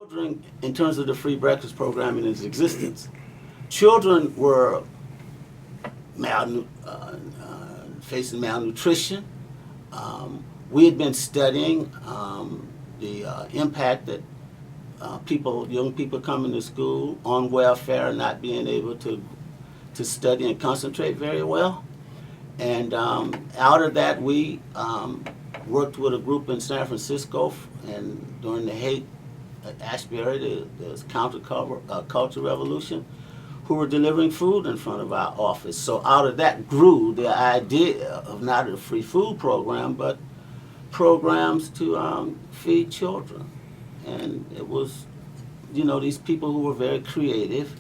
Children, in terms of the free breakfast program in its existence, children were facing malnutrition. We had been studying the impact that young people coming to school on welfare, not being able to study and concentrate very well. And out of that, we worked with a group in San Francisco, and during the hate at Ashbury, the counter-culture revolution, who were delivering food in front of our office. So out of that grew the idea of not a free food program, but programs to feed children. And it was, these people who were very creative,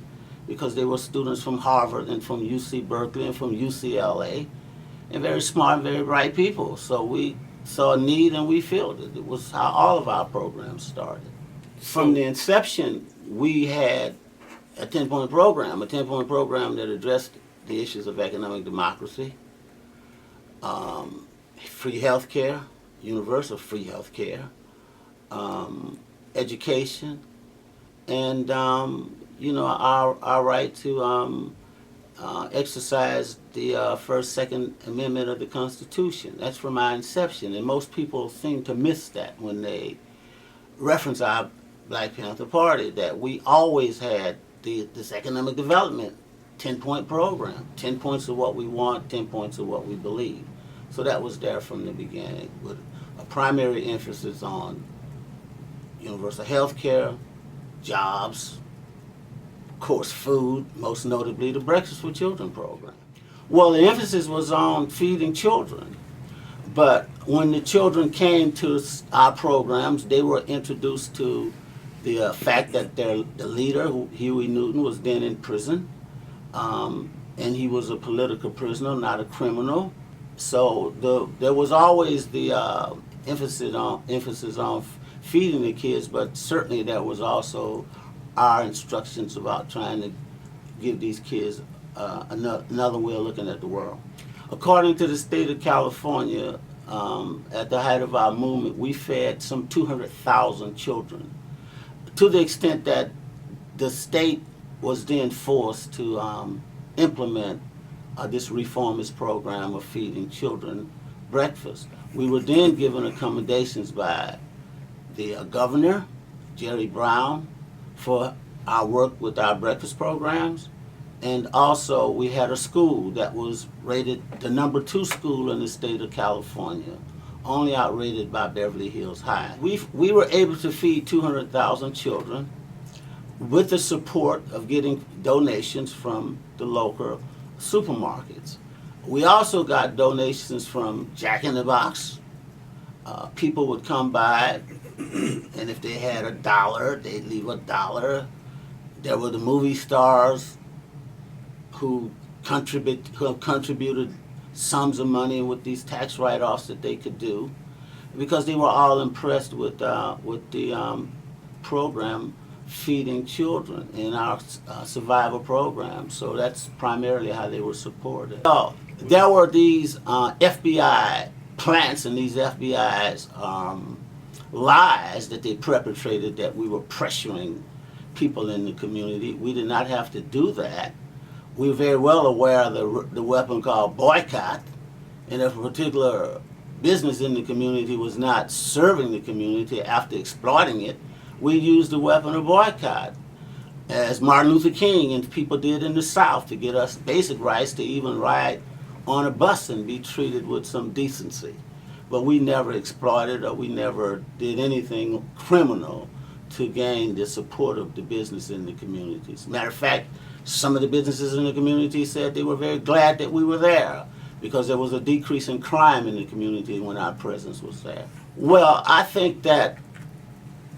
because they were students from Harvard and from UC Berkeley and from UCLA, and very smart and very bright people. So we saw a need and we filled it. It was how all of our programs started. From the inception, we had a 10-point program, that addressed the issues of economic democracy, free health care, universal free health care, education, and our right to exercise the First, Second Amendment of the Constitution. That's from our inception, and most people seem to miss that when they reference our Black Panther Party, that we always had this economic development 10-point program, 10 points of what we want, 10 points of what we believe. So that was there from the beginning, with a primary emphasis on universal health care, jobs, of course food, most notably the Breakfast for Children program. Well, the emphasis was on feeding children, but when the children came to our programs, they were introduced to the fact that the leader, Huey Newton, was then in prison, and he was a political prisoner, not a criminal. So there was always the emphasis on feeding the kids, but certainly there was also our instructions about trying to give these kids another way of looking at the world. According to the state of California, at the height of our movement, we fed some 200,000 children, to the extent that the state was then forced to implement this reformist program of feeding children breakfast. We were then given accommodations by the governor, Jerry Brown, for our work with our breakfast programs. And also we had a school that was rated the #2 school in the state of California, only outrated by Beverly Hills High. We were able to feed 200,000 children with the support of getting donations from the local supermarkets. We also got donations from Jack in the Box. People would come by, and if they had $1, they'd leave $1. There were the movie stars who contributed sums of money with these tax write-offs that they could do, because they were all impressed with the program feeding children in our survival program. So that's primarily how they were supported. So there were these FBI plants and these FBI's lies that they perpetrated, that we were pressuring people in the community. We did not have to do that. We were very well aware of the weapon called boycott, and if a particular business in the community was not serving the community after exploiting it, we used the weapon of boycott, as Martin Luther King and people did in the South, to get us basic rights to even ride on a bus and be treated with some decency. But we never exploited, or we never did anything criminal to gain the support of the business in the communities. Matter of fact, some of the businesses in the community said they were very glad that we were there, because there was a decrease in crime in the community when our presence was there. Well, I think that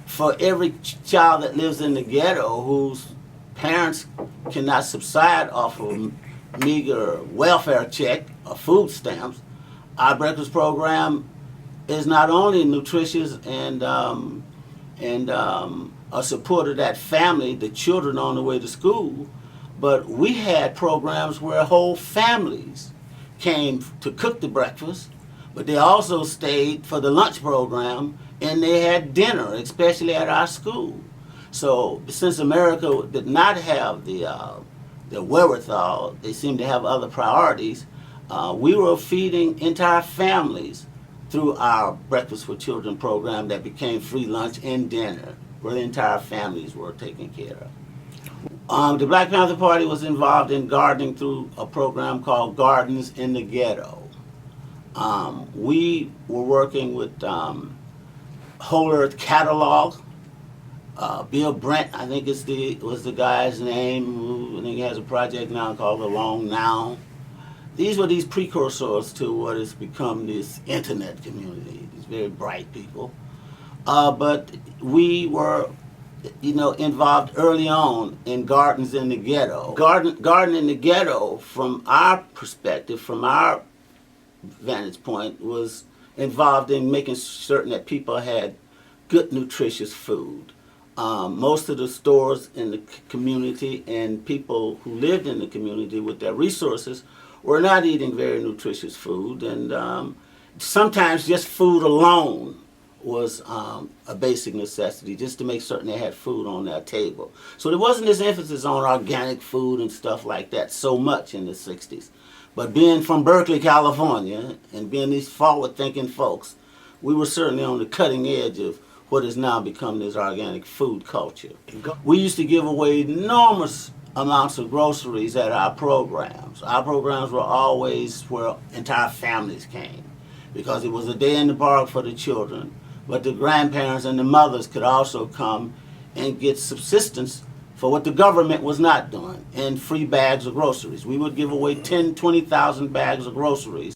for every child that lives in the ghetto whose parents cannot subside off of meager welfare check or food stamps, our breakfast program is not only nutritious and a support of that family, the children on the way to school, but we had programs where whole families came to cook the breakfast, but they also stayed for the lunch program, and they had dinner, especially at our school. So since America did not have the wherewithal, they seemed to have other priorities. We were feeding entire families through our Breakfast for Children program that became free lunch and dinner, where the entire families were taken care of. The Black Panther Party was involved in gardening through a program called Gardens in the Ghetto. We were working with Hilliard Catalog. Bill Brent, I think was the guy's name, who I think has a project now called Along Now. These were these precursors to what has become this internet community, these very bright people. But we were involved early on in Gardens in the Ghetto. Garden in the Ghetto, from our perspective, from our vantage point, was involved in making certain that people had good, nutritious food. Most of the stores in the community and people who lived in the community with their resources were not eating very nutritious food, and sometimes just food alone was a basic necessity, just to make certain they had food on their table. So there wasn't this emphasis on organic food and stuff like that so much in the 60s. But being from Berkeley, California, and being these forward-thinking folks, we were certainly on the cutting edge of what has now become this organic food culture. We used to give away enormous amounts of groceries at our programs. Our programs were always where entire families came, because it was a day in the park for the children, but the grandparents and the mothers could also come and get subsistence for what the government was not doing, and free bags of groceries. We would give away 10, 20,000 bags of groceries